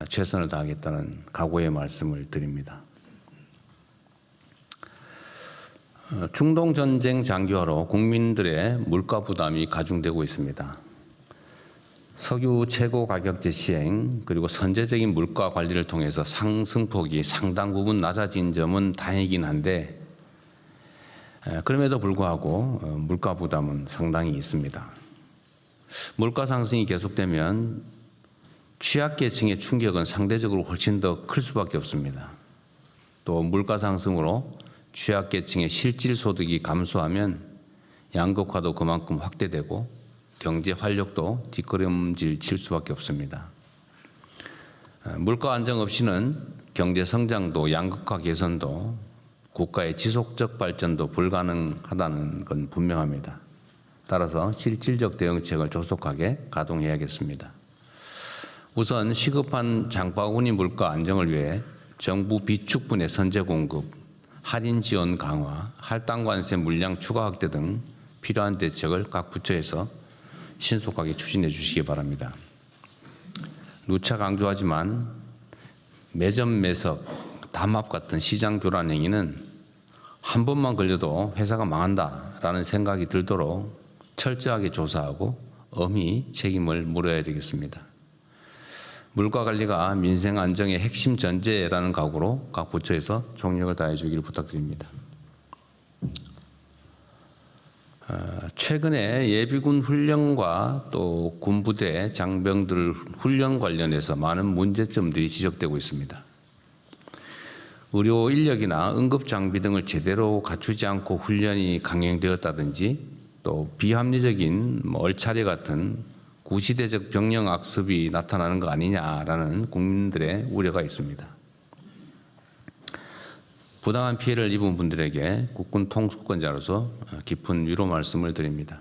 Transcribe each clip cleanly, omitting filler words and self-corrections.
최선을 다하겠다는 각오의 말씀을 드립니다. 중동 전쟁 장기화로 국민들의 물가 부담이 가중되고 있습니다. 석유 최고 가격제 시행 그리고 선제적인 물가 관리를 통해서 상승폭이 상당 부분 낮아진 점은 다행이긴 한데 그럼에도 불구하고 물가 부담은 상당히 있습니다. 물가 상승이 계속되면 취약계층의 충격은 상대적으로 훨씬 더 클 수밖에 없습니다. 또 물가 상승으로 취약계층의 실질 소득이 감소하면 양극화도 그만큼 확대되고 경제 활력도 뒷걸음질 칠 수밖에 없습니다. 물가 안정 없이는 경제 성장도 양극화 개선도 국가의 지속적 발전도 불가능하다는 건 분명합니다. 따라서 실질적 대응책을 조속하게 가동해야겠습니다. 우선 시급한 장바구니 물가 안정을 위해 정부 비축분의 선제 공급, 할인 지원 강화, 할당관세 물량 추가 확대 등 필요한 대책을 각 부처에서 신속하게 추진해 주시기 바랍니다. 누차 강조하지만 매점 매석, 담합 같은 시장 교란 행위는 한 번만 걸려도 회사가 망한다라는 생각이 들도록 철저하게 조사하고 엄히 책임을 물어야 되겠습니다. 물가 관리가 민생 안정의 핵심 전제라는 각오로 각 부처에서 총력을 다해 주기를 부탁드립니다. 최근에 예비군 훈련과 또 군부대 장병들 훈련 관련해서 많은 문제점들이 지적되고 있습니다. 의료 인력이나 응급 장비 등을 제대로 갖추지 않고 훈련이 강행되었다든지 또 비합리적인 얼차례 같은 구시대적 병력 악습이 나타나는 거 아니냐라는 국민들의 우려가 있습니다. 부당한 피해를 입은 분들에게 국군 통수권자로서 깊은 위로 말씀을 드립니다.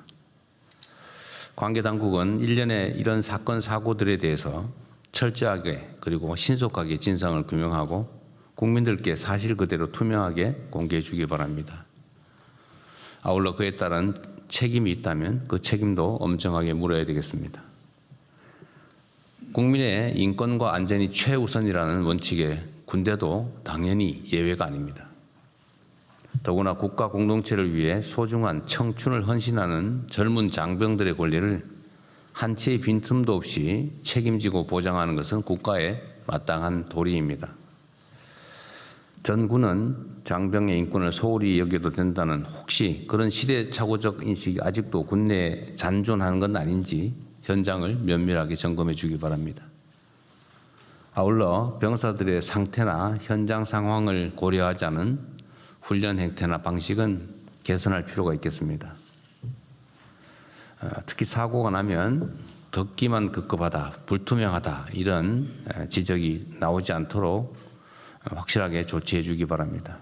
관계 당국은 일련의 이런 사건 사고들에 대해서 철저하게 그리고 신속하게 진상을 규명하고 국민들께 사실 그대로 투명하게 공개해 주기 바랍니다. 아울러 그에 따른 책임이 있다면 그 책임도 엄정하게 물어야 되겠습니다. 국민의 인권과 안전이 최우선이라는 원칙에 군대도 당연히 예외가 아닙니다. 더구나 국가 공동체를 위해 소중한 청춘을 헌신하는 젊은 장병들의 권리를 한치의 빈틈도 없이 책임지고 보장하는 것은 국가의 마땅한 도리입니다. 전군은 장병의 인권을 소홀히 여겨도 된다는 혹시 그런 시대착오적 인식이 아직도 군내에 잔존하는 건 아닌지 현장을 면밀하게 점검해 주기 바랍니다. 아울러 병사들의 상태나 현장 상황을 고려하지 않은 훈련 행태나 방식은 개선할 필요가 있겠습니다. 특히 사고가 나면 듣기만 급급하다, 불투명하다 이런 지적이 나오지 않도록 확실하게 조치해 주기 바랍니다.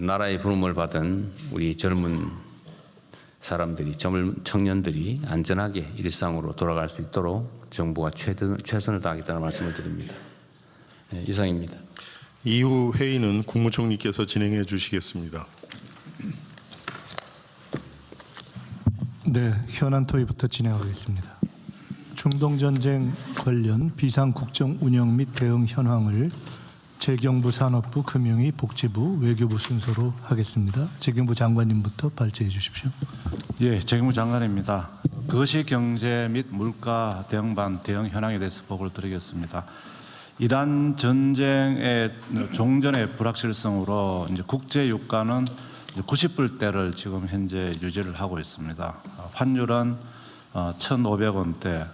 나라의 부름을 받은 우리 젊은 사람들이, 젊은 청년들이 안전하게 일상으로 돌아갈 수 있도록 정부가 최선을 다하겠다는 말씀을 드립니다. 이상입니다. 이후 회의는 국무총리께서 진행해 주시겠습니다. 네, 현안 토의부터 진행하겠습니다. 중동전쟁 관련 비상국정 운영 및 대응 현황을 재경부 산업부, 금융위, 복지부, 외교부 순서로 하겠습니다. 재경부 장관님부터 발제해 주십시오. 예, 재경부 장관입니다. 거시경제 및 물가 대응반 대응 현황에 대해서 보고를 드리겠습니다. 이란 전쟁의 종전의 불확실성으로 이제 국제 유가는 90불대를 지금 현재 유지를 하고 있습니다. 환율은 1,500원대,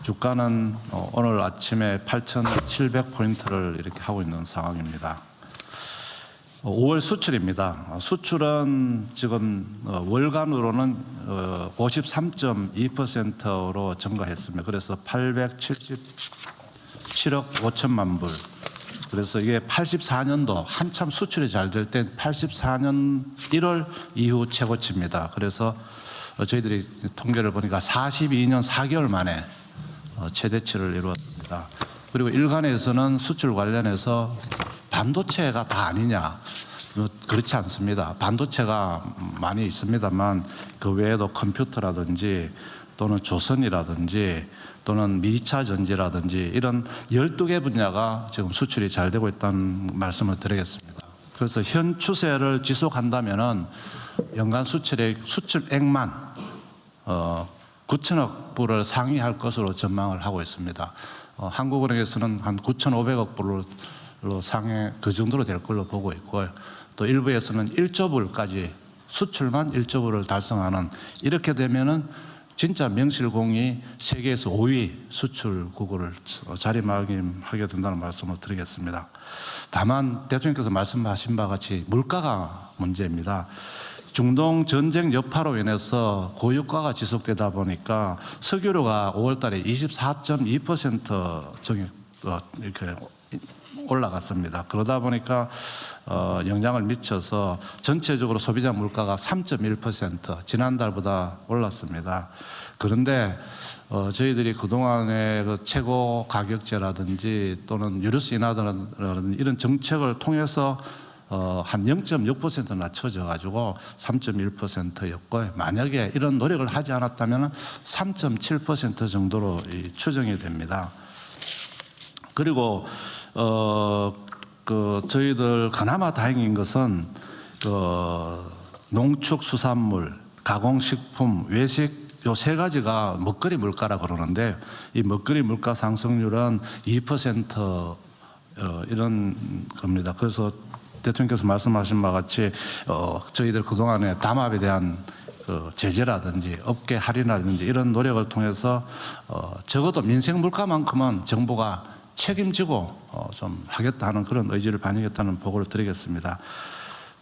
주가는 오늘 아침에 8,700포인트를 이렇게 하고 있는 상황입니다. 5월 수출입니다. 수출은 지금 월간으로는 53.2%로 증가했습니다. 그래서 877억 5천만 불. 그래서 이게 84년도 한참 수출이 잘 될 때 84년 1월 이후 최고치입니다. 그래서 저희들이 통계를 보니까 42년 4개월 만에 최대치를 이루었습니다. 그리고 일간에서는 수출 관련해서 반도체가 다 아니냐, 그렇지 않습니다. 반도체가 많이 있습니다만 그 외에도 컴퓨터라든지 또는 조선이라든지 또는 미차 전지라든지 이런 12개 분야가 지금 수출이 잘 되고 있다는 말씀을 드리겠습니다. 그래서 현 추세를 지속한다면은 연간 수출액만 9천억 불을 상회할 것으로 전망을 하고 있습니다. 한국은행에서는 한 9,500억 불로 상회 그 정도로 될 걸로 보고 있고요. 또 일부에서는 1조 불까지 수출만 1조 불을 달성하는, 이렇게 되면은 진짜 명실공히 세계에서 5위 수출국을 자리매김하게 된다는 말씀을 드리겠습니다. 다만 대통령께서 말씀하신 바와 같이 물가가 문제입니다. 중동 전쟁 여파로 인해서 고유가가 지속되다 보니까 석유료가 5월 달에 24.2% 이렇게 올라갔습니다. 그러다 보니까 영향을 미쳐서 전체적으로 소비자 물가가 3.1% 지난달보다 올랐습니다. 그런데 저희들이 그동안의 그 최고 가격제라든지 또는 유류세 인하라든지 이런 정책을 통해서 한 0.6% 낮춰져 가지고 3.1%였고, 만약에 이런 노력을 하지 않았다면 3.7% 정도로 추정이 됩니다. 그리고 저희들 그나마 다행인 것은 농축수산물, 가공식품, 외식 요 세 가지가 먹거리 물가라 그러는데, 이 먹거리 물가 상승률은 2% 이런 겁니다. 그래서 대통령께서 말씀하신 바와 같이 저희들 그동안에 담합에 대한 제재라든지 업계 할인이라든지 이런 노력을 통해서 적어도 민생 물가만큼은 정부가 책임지고 좀 하겠다 하는 그런 의지를 반영했다는 보고를 드리겠습니다.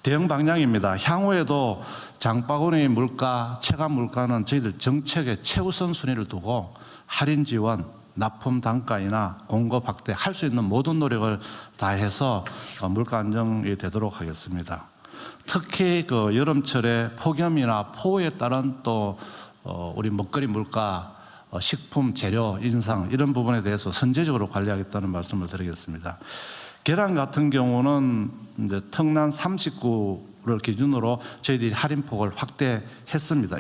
대응 방향입니다. 향후에도 장바구니 물가, 체감 물가는 저희들 정책의 최우선 순위를 두고 할인 지원, 납품 단가이나 공급 확대 할 수 있는 모든 노력을 다해서 물가 안정이 되도록 하겠습니다. 특히 그 여름철에 폭염이나 폭우에 따른 또 우리 먹거리 물가, 식품 재료 인상 이런 부분에 대해서 선제적으로 관리하겠다는 말씀을 드리겠습니다. 계란 같은 경우는 이제 특난 39를 기준으로 저희들이 할인폭을 확대했습니다.